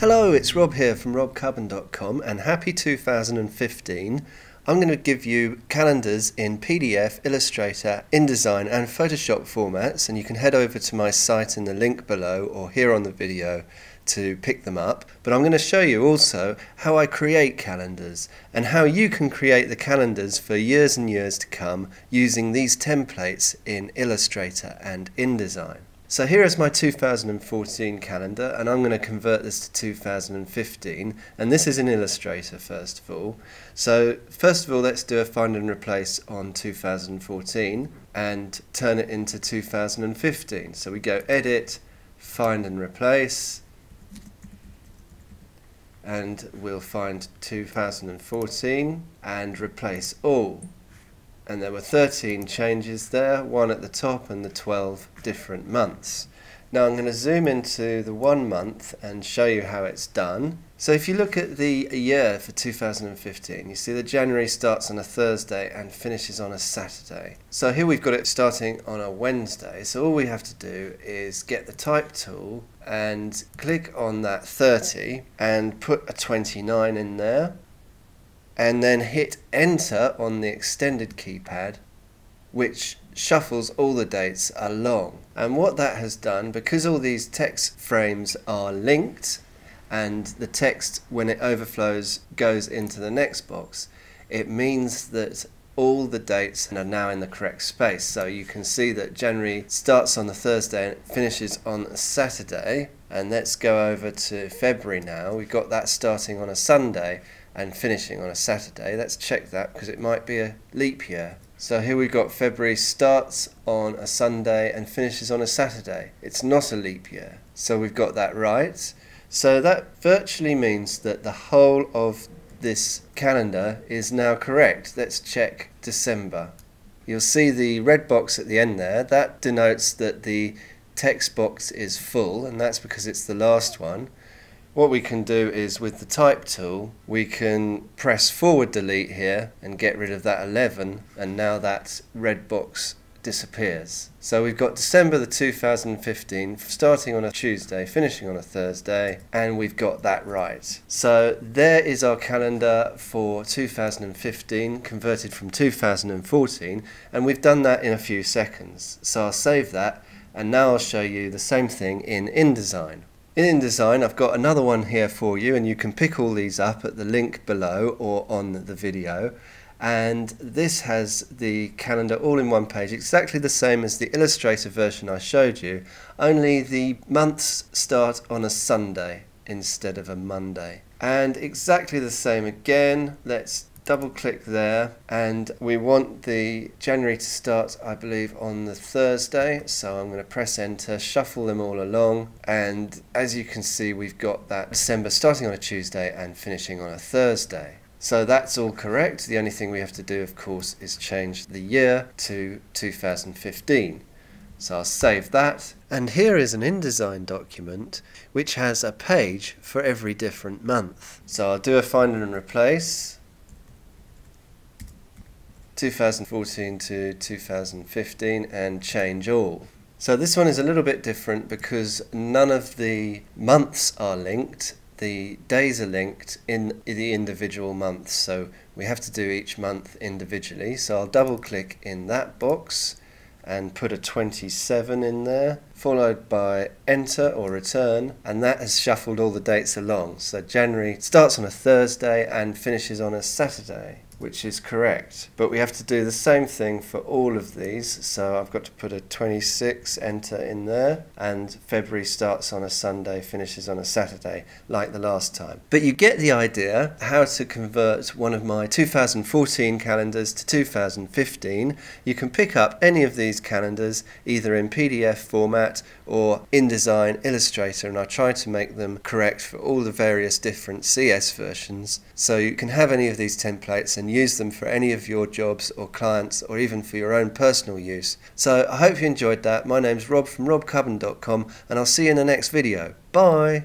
Hello, it's Rob here from robcarbon.com and happy 2015. I'm going to give you calendars in PDF, Illustrator, InDesign and Photoshop formats, and you can head over to my site in the link below or here on the video to pick them up. But I'm going to show you also how I create calendars and how you can create the calendars for years and years to come using these templates in Illustrator and InDesign. So here is my 2014 calendar, and I'm going to convert this to 2015, and this is in Illustrator first of all. So first of all, let's do a find and replace on 2014 and turn it into 2015. So we go Edit, Find and Replace, and we'll find 2014 and replace all. And there were 13 changes there, one at the top and the 12 different months. Now I'm going to zoom into the 1 month and show you how it's done. So if you look at the year for 2015, you see that January starts on a Thursday and finishes on a Saturday. So here we've got it starting on a Wednesday, so all we have to do is get the type tool and click on that 30 and put a 29 in there, and then hit enter on the extended keypad, which shuffles all the dates along. And what that has done, because all these text frames are linked and the text, when it overflows, goes into the next box, it means that all the dates are now in the correct space. So you can see that January starts on the Thursday and finishes on a Saturday. And let's go over to February now. We've got that starting on a Sunday and finishing on a Saturday. Let's check that because it might be a leap year. So here we've got February starts on a Sunday and finishes on a Saturday. It's not a leap year. So we've got that right. So that virtually means that the whole of this calendar is now correct. Let's check December. You'll see the red box at the end there. That denotes that the text box is full, and that's because it's the last one. What we can do is, with the type tool, we can press forward delete here and get rid of that 11, and now that red box disappears. So we've got December the 2015 starting on a Tuesday, finishing on a Thursday, and we've got that right. So there is our calendar for 2015 converted from 2014, and we've done that in a few seconds. So I'll save that, and now I'll show you the same thing in InDesign. In InDesign, I've got another one here for you, and you can pick all these up at the link below or on the video. And this has the calendar all in one page, exactly the same as the Illustrator version I showed you, only the months start on a Sunday instead of a Monday. And exactly the same again. Let's double click there, and we want the January to start, I believe, on the Thursday, so I'm going to press enter, shuffle them all along, and as you can see we've got that December starting on a Tuesday and finishing on a Thursday. So that's all correct. The only thing we have to do, of course, is change the year to 2015. So I'll save that, and here is an InDesign document which has a page for every different month. So I'll do a find and replace, 2014 to 2015, and change all. So this one is a little bit different because none of the months are linked. The days are linked in the individual months, so we have to do each month individually. So I'll double click in that box and put a 27 in there, followed by enter or return, and that has shuffled all the dates along. So January starts on a Thursday and finishes on a Saturday, which is correct. But we have to do the same thing for all of these, so I've got to put a 26, enter in there, and February starts on a Sunday, finishes on a Saturday, like the last time. But you get the idea how to convert one of my 2014 calendars to 2015. You can pick up any of these calendars either in PDF format or InDesign Illustrator, and I try to make them correct for all the various different CS versions, so you can have any of these templates and use them for any of your jobs or clients, or even for your own personal use. So I hope you enjoyed that. My name's Rob from robcarbon.com, and I'll see you in the next video. Bye!